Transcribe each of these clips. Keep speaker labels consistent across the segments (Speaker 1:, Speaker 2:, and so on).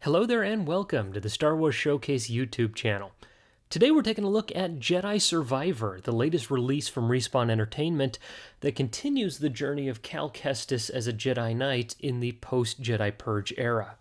Speaker 1: Hello there and welcome to the Star Wars Showcase YouTube channel. Today we're taking a look at Jedi Survivor, the latest release from Respawn Entertainment that continues the journey of Cal Kestis as a Jedi Knight in the post-Jedi Purge era.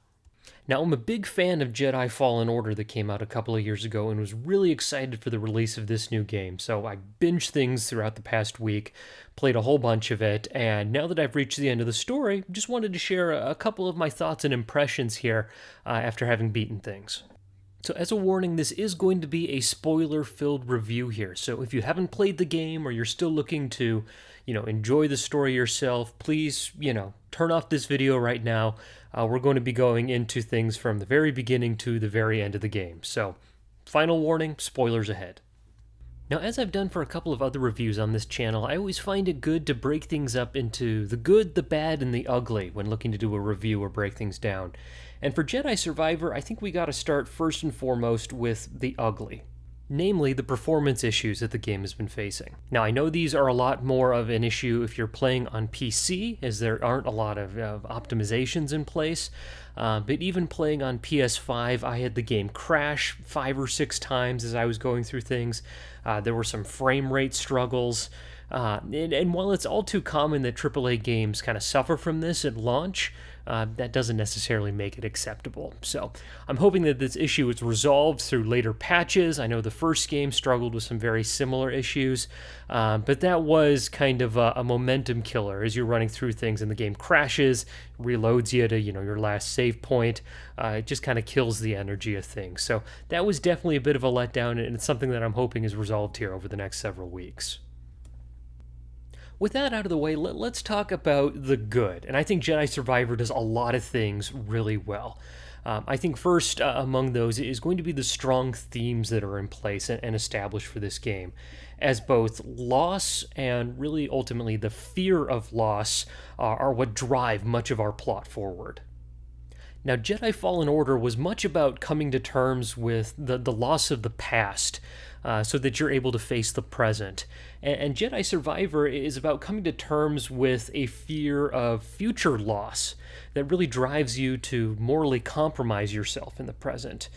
Speaker 1: Now, I'm a big fan of Jedi Fallen Order that came out a couple of years ago and was really excited for the release of this new game, so I binged things throughout the past week, played a whole bunch of it, and now that I've reached the end of the story, just wanted to share a couple of my thoughts and impressions here after having beaten things. So as a warning, this is going to be a spoiler-filled review here, so if you haven't played the game or you're still looking to, enjoy the story yourself, please, turn off this video right now. We're going to be going into things from the very beginning to the very end of the game. So, final warning, spoilers ahead. Now, as I've done for a couple of other reviews on this channel, I always find it good to break things up into the good, the bad, and the ugly when looking to do a review or break things down. And for Jedi Survivor, I think we gotta start first and foremost with the ugly. Namely, the performance issues that the game has been facing. Now, I know these are a lot more of an issue if you're playing on PC, as there aren't a lot of optimizations in place, but even playing on PS5, I had the game crash 5 or 6 times as I was going through things. There were some frame rate struggles, and while it's all too common that AAA games kind of suffer from this at launch, that doesn't necessarily make it acceptable. So I'm hoping that this issue is resolved through later patches. I know the first game struggled with some very similar issues, but that was kind of a momentum killer as you're running through things and the game crashes, reloads you to your last save point. It just kind of kills the energy of things. So that was definitely a bit of a letdown, and it's something that I'm hoping is resolved here over the next several weeks. With that out of the way, let's talk about the good. And I think Jedi Survivor does a lot of things really well. I think first among those is going to be the strong themes that are in place and established for this game, as both loss and really ultimately the fear of loss are what drive much of our plot forward. Now, Jedi Fallen Order was much about coming to terms with the loss of the past, so that you're able to face the present. And Jedi Survivor is about coming to terms with a fear of future loss that really drives you to morally compromise yourself in the present.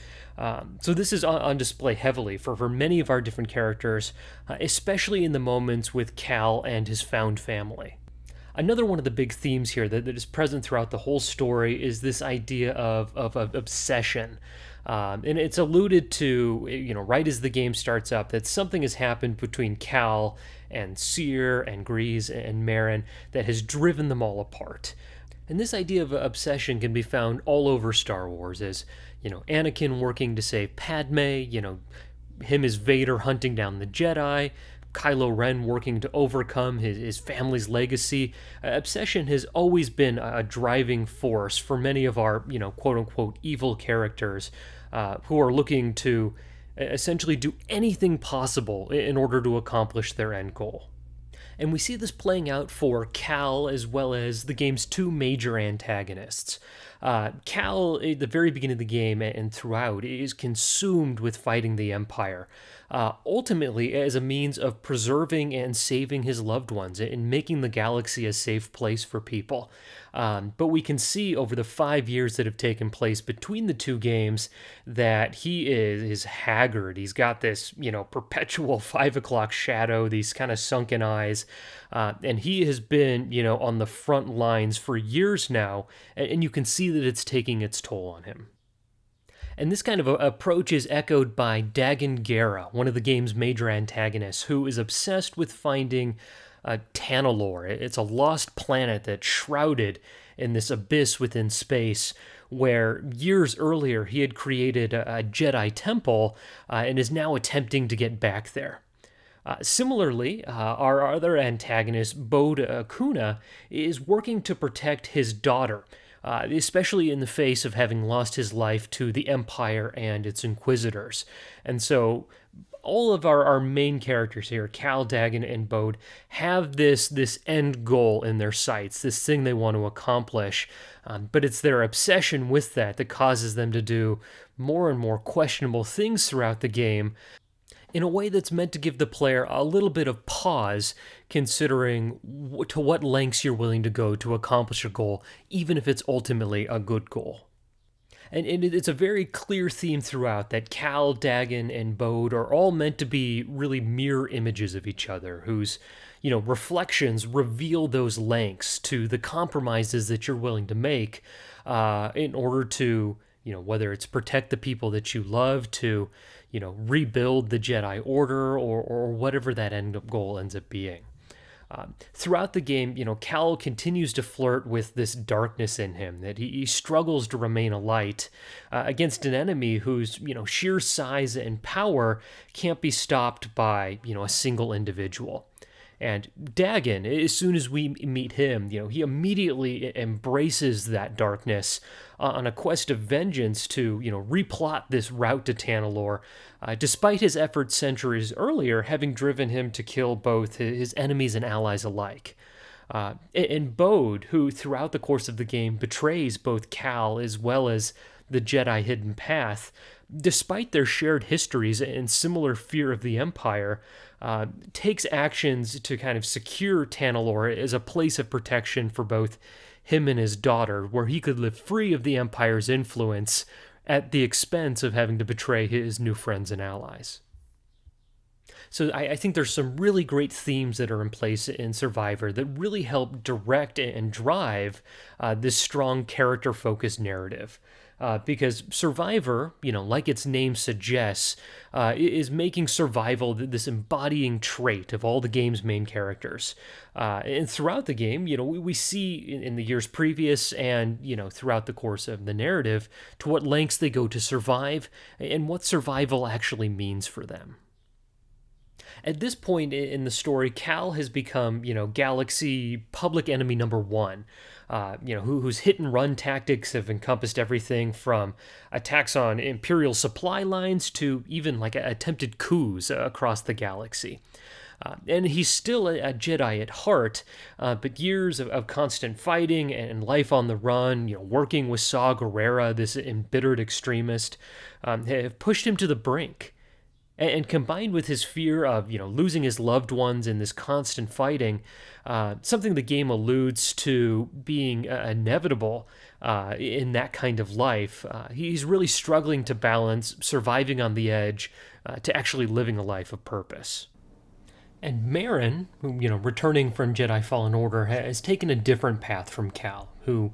Speaker 1: So this is on display heavily for many of our different characters, especially in the moments with Cal and his found family. Another one of the big themes here that is present throughout the whole story is this idea of obsession. And it's alluded to, right as the game starts up, that something has happened between Cal and Seer and Grease and Marin that has driven them all apart. And this idea of obsession can be found all over Star Wars as, Anakin working to save Padme, him as Vader hunting down the Jedi, Kylo Ren working to overcome his family's legacy. Obsession has always been a driving force for many of our, quote-unquote evil characters who are looking to essentially do anything possible in order to accomplish their end goal. And we see this playing out for Cal as well as the game's two major antagonists. Cal, at the very beginning of the game and throughout, is consumed with fighting the Empire, ultimately as a means of preserving and saving his loved ones and making the galaxy a safe place for people. But we can see over the 5 years that have taken place between the two games that he is haggard. He's got this, perpetual 5 o'clock shadow, these kind of sunken eyes, and he has been, on the front lines for years now, and you can see that it's taking its toll on him. And this kind of approach is echoed by Dagan Gera, one of the game's major antagonists, who is obsessed with finding Tanalorr. It's a lost planet that's shrouded in this abyss within space, where years earlier he had created a Jedi temple and is now attempting to get back there. Similarly, our other antagonist, Bode Akuna, is working to protect his daughter, especially in the face of having lost his life to the Empire and its Inquisitors. And so all of our main characters here, Cal, Dagan, and Bode, have this end goal in their sights, this thing they want to accomplish, but it's their obsession with that causes them to do more and more questionable things throughout the game, in a way that's meant to give the player a little bit of pause, considering to what lengths you're willing to go to accomplish a goal, even if it's ultimately a good goal. And it's a very clear theme throughout that Cal, Dagon, and Bode are all meant to be really mirror images of each other, whose, reflections reveal those lengths to the compromises that you're willing to make in order to, whether it's protect the people that you love, to, rebuild the Jedi Order, or whatever that end goal ends up being. Throughout the game, Cal continues to flirt with this darkness in him, that he struggles to remain a light against an enemy whose, sheer size and power can't be stopped by, a single individual. And Dagon, as soon as we meet him, he immediately embraces that darkness on a quest of vengeance to, replot this route to Tanalorr, despite his efforts centuries earlier having driven him to kill both his enemies and allies alike. And Bode, who throughout the course of the game betrays both Cal as well as the Jedi Hidden Path, despite their shared histories and similar fear of the Empire, takes actions to kind of secure Tanalorr as a place of protection for both him and his daughter, where he could live free of the Empire's influence at the expense of having to betray his new friends and allies. So I think there's some really great themes that are in place in Survivor that really help direct and drive this strong character-focused narrative. Because Survivor, like its name suggests, is making survival this embodying trait of all the game's main characters. And throughout the game, we see in the years previous and, throughout the course of the narrative, to what lengths they go to survive and what survival actually means for them. At this point in the story, Cal has become, Galaxy public enemy number one, whose hit-and-run tactics have encompassed everything from attacks on Imperial supply lines to even like attempted coups across the galaxy. And he's still a Jedi at heart, but years of constant fighting and life on the run, working with Saw Gerrera, this embittered extremist, have pushed him to the brink. And combined with his fear of, losing his loved ones in this constant fighting, something the game alludes to being inevitable in that kind of life, he's really struggling to balance surviving on the edge to actually living a life of purpose. And Merrin, who, returning from Jedi Fallen Order, has taken a different path from Cal, who,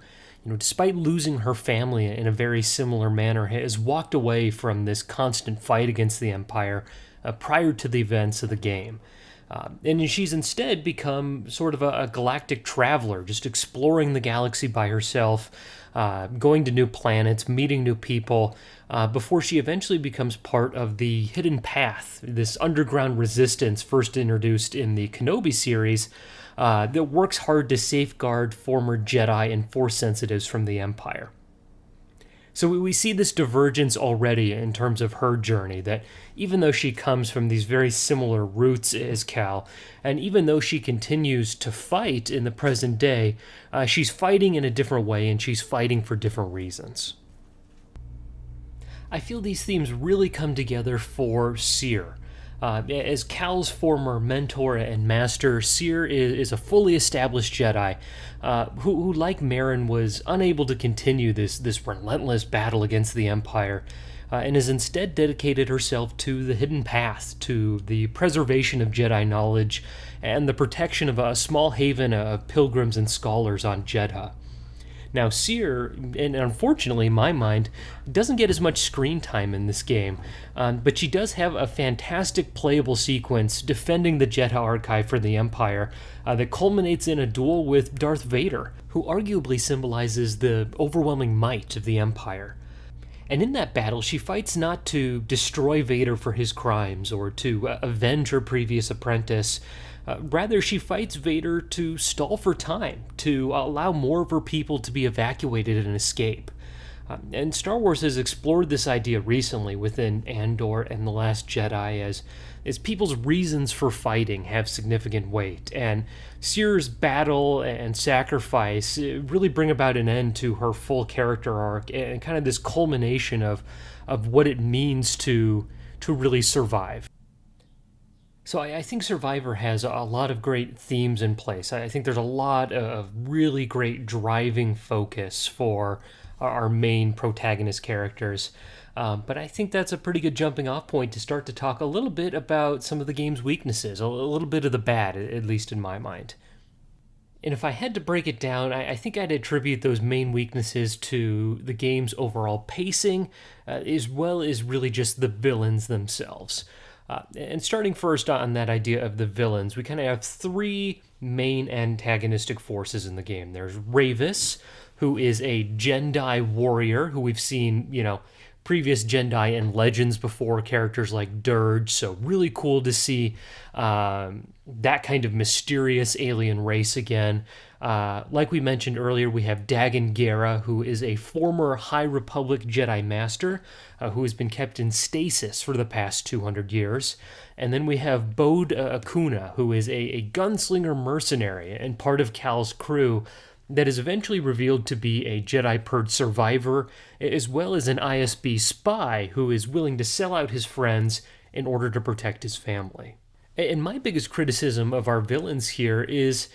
Speaker 1: despite losing her family in a very similar manner, has walked away from this constant fight against the Empire prior to the events of the game. And she's instead become sort of a galactic traveler, just exploring the galaxy by herself, going to new planets, meeting new people, before she eventually becomes part of the Hidden Path, this underground resistance first introduced in the Kenobi series, that works hard to safeguard former Jedi and Force sensitives from the Empire. So we see this divergence already in terms of her journey, that even though she comes from these very similar roots as Cal, and even though she continues to fight in the present day, she's fighting in a different way and she's fighting for different reasons. I feel these themes really come together for Cere. As Cal's former mentor and master, Cere is a fully established Jedi who, like Merrin, was unable to continue this relentless battle against the Empire, and has instead dedicated herself to the Hidden Path, to the preservation of Jedi knowledge, and the protection of a small haven of pilgrims and scholars on Jedha. Now, Cere, and unfortunately in my mind, doesn't get as much screen time in this game, but she does have a fantastic playable sequence defending the Jedha Archive for the Empire that culminates in a duel with Darth Vader, who arguably symbolizes the overwhelming might of the Empire. And in that battle, she fights not to destroy Vader for his crimes or to avenge her previous apprentice. Rather, she fights Vader to stall for time, to allow more of her people to be evacuated and escape. And Star Wars has explored this idea recently within Andor and The Last Jedi as people's reasons for fighting have significant weight, and Cere's battle and sacrifice really bring about an end to her full character arc and kind of this culmination of what it means to really survive. So I think Survivor has a lot of great themes in place. I think there's a lot of really great driving focus for our main protagonist characters. But I think that's a pretty good jumping off point to start to talk a little bit about some of the game's weaknesses, a little bit of the bad, at least in my mind. And if I had to break it down, I think I'd attribute those main weaknesses to the game's overall pacing, as well as really just the villains themselves. And starting first on that idea of the villains, we kind of have three main antagonistic forces in the game. There's Ravis, who is a Jedi warrior who we've seen, previous Jedi and Legends before, characters like Dirge, so really cool to see that kind of mysterious alien race again. Like we mentioned earlier, we have Dagan Gera, who is a former High Republic Jedi Master who has been kept in stasis for the past 200 years. And then we have Bode Akuna, who is a gunslinger mercenary and part of Cal's crew that is eventually revealed to be a Jedi Purge survivor, as well as an ISB spy who is willing to sell out his friends in order to protect his family. And my biggest criticism of our villains here is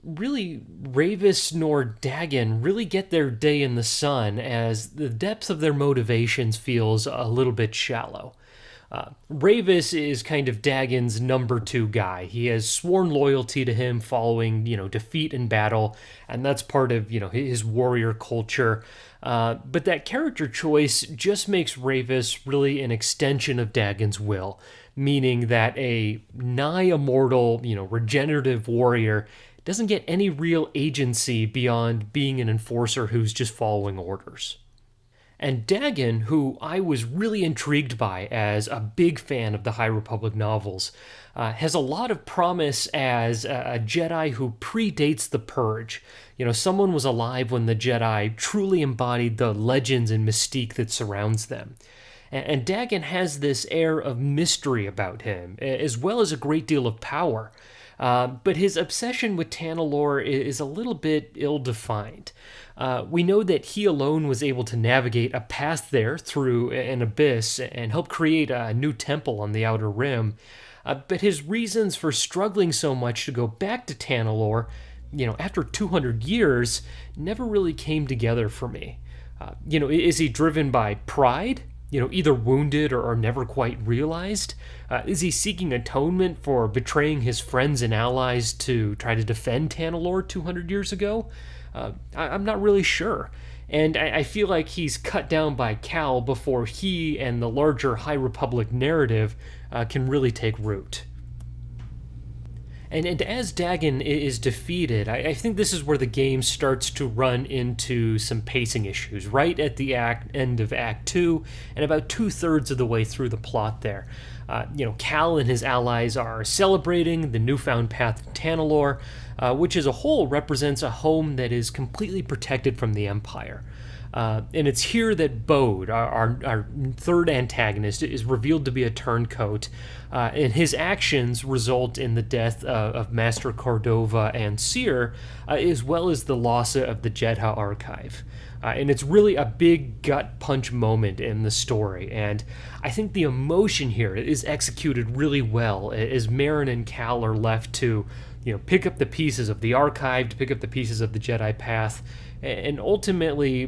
Speaker 1: really Ravis nor Dagan really get their day in the sun, as the depth of their motivations feels a little bit shallow. Ravis is kind of Dagan's number two guy. He has sworn loyalty to him following, defeat in battle, and that's part of, his warrior culture. But that character choice just makes Ravis really an extension of Dagan's will, meaning that a nigh immortal, regenerative warrior doesn't get any real agency beyond being an enforcer who's just following orders. And Dagan, who I was really intrigued by as a big fan of the High Republic novels, has a lot of promise as a Jedi who predates the Purge. Someone was alive when the Jedi truly embodied the legends and mystique that surrounds them. And Dagan has this air of mystery about him, as well as a great deal of power. But his obsession with Tanalorr is a little bit ill-defined. We know that he alone was able to navigate a path there through an abyss and help create a new temple on the Outer Rim. But his reasons for struggling so much to go back to Tanalorr, after 200 years, never really came together for me. Is he driven by pride? Either wounded or never quite realized? Is he seeking atonement for betraying his friends and allies to try to defend Tanalorr 200 years ago? I'm not really sure. And I feel like he's cut down by Cal before he and the larger High Republic narrative can really take root. And as Dagan is defeated, I think this is where the game starts to run into some pacing issues, right at the end of Act 2, and about 2/3 of the way through the plot there. Cal and his allies are celebrating the newfound path of Tanalorr, which as a whole represents a home that is completely protected from the Empire. And it's here that Bode, our third antagonist, is revealed to be a turncoat, and his actions result in the death of Master Cordova and Seer, as well as the loss of the Jedha archive. And it's really a big gut punch moment in the story, and I think the emotion here is executed really well, as Merrin and Cal are left to pick up the pieces of the archive, to pick up the pieces of the Jedi path, and ultimately,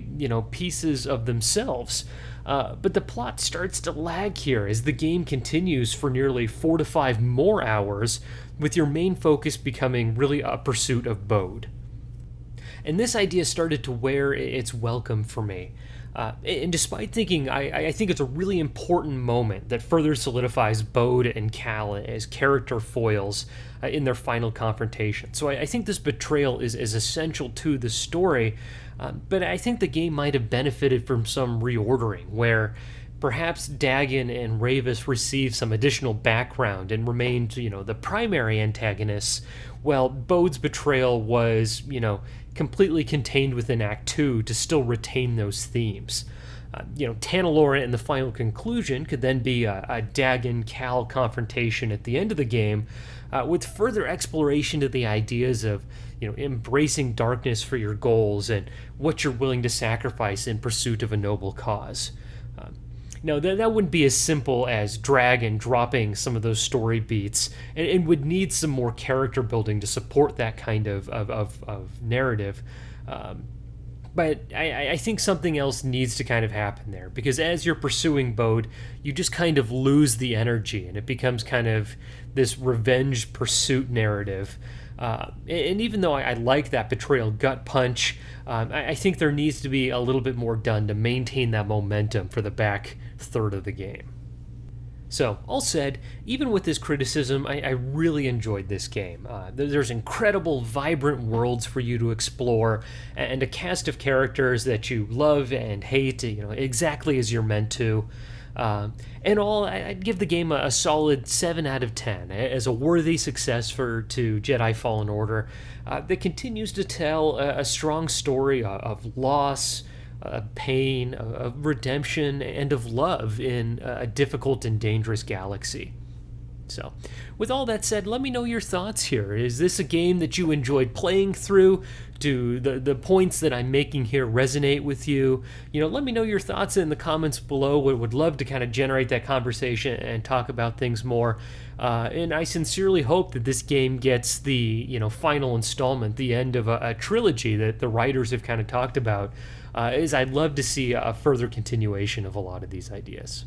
Speaker 1: pieces of themselves. But the plot starts to lag here as the game continues for nearly 4 to 5 more hours, with your main focus becoming really a pursuit of Bode. And this idea started to wear its welcome for me. And despite thinking, I think it's a really important moment that further solidifies Bode and Cal as character foils in their final confrontation. So I think this betrayal is essential to the story, but I think the game might have benefited from some reordering, where perhaps Dagan and Ravis received some additional background and remained, the primary antagonists, while Bode's betrayal was, completely contained within Act 2 to still retain those themes. Tanalorr in the final conclusion could then be a Dagan-Cal confrontation at the end of the game, with further exploration to the ideas of, embracing darkness for your goals and what you're willing to sacrifice in pursuit of a noble cause. Now, that wouldn't be as simple as Dragon dropping some of those story beats, and would need some more character building to support that kind of narrative. But I think something else needs to kind of happen there, because as you're pursuing Bode, you just kind of lose the energy, and it becomes kind of this revenge pursuit narrative. And even though I like that betrayal gut punch, I think there needs to be a little bit more done to maintain that momentum for the back third of the game. So, all said, even with this criticism, I really enjoyed this game. There's incredible, vibrant worlds for you to explore, and a cast of characters that you love and hate, exactly as you're meant to. In all, I'd give the game a solid 7 out of 10 as a worthy success to Jedi Fallen Order that continues to tell a strong story of loss, pain, of redemption, and of love in a difficult and dangerous galaxy. So, with all that said, let me know your thoughts here. Is this a game that you enjoyed playing through? Do the points that I'm making here resonate with you? Let me know your thoughts in the comments below. Would love to kind of generate that conversation and talk about things more. And I sincerely hope that this game gets the final installment, the end of a trilogy that the writers have kind of talked about. Is I'd love to see a further continuation of a lot of these ideas.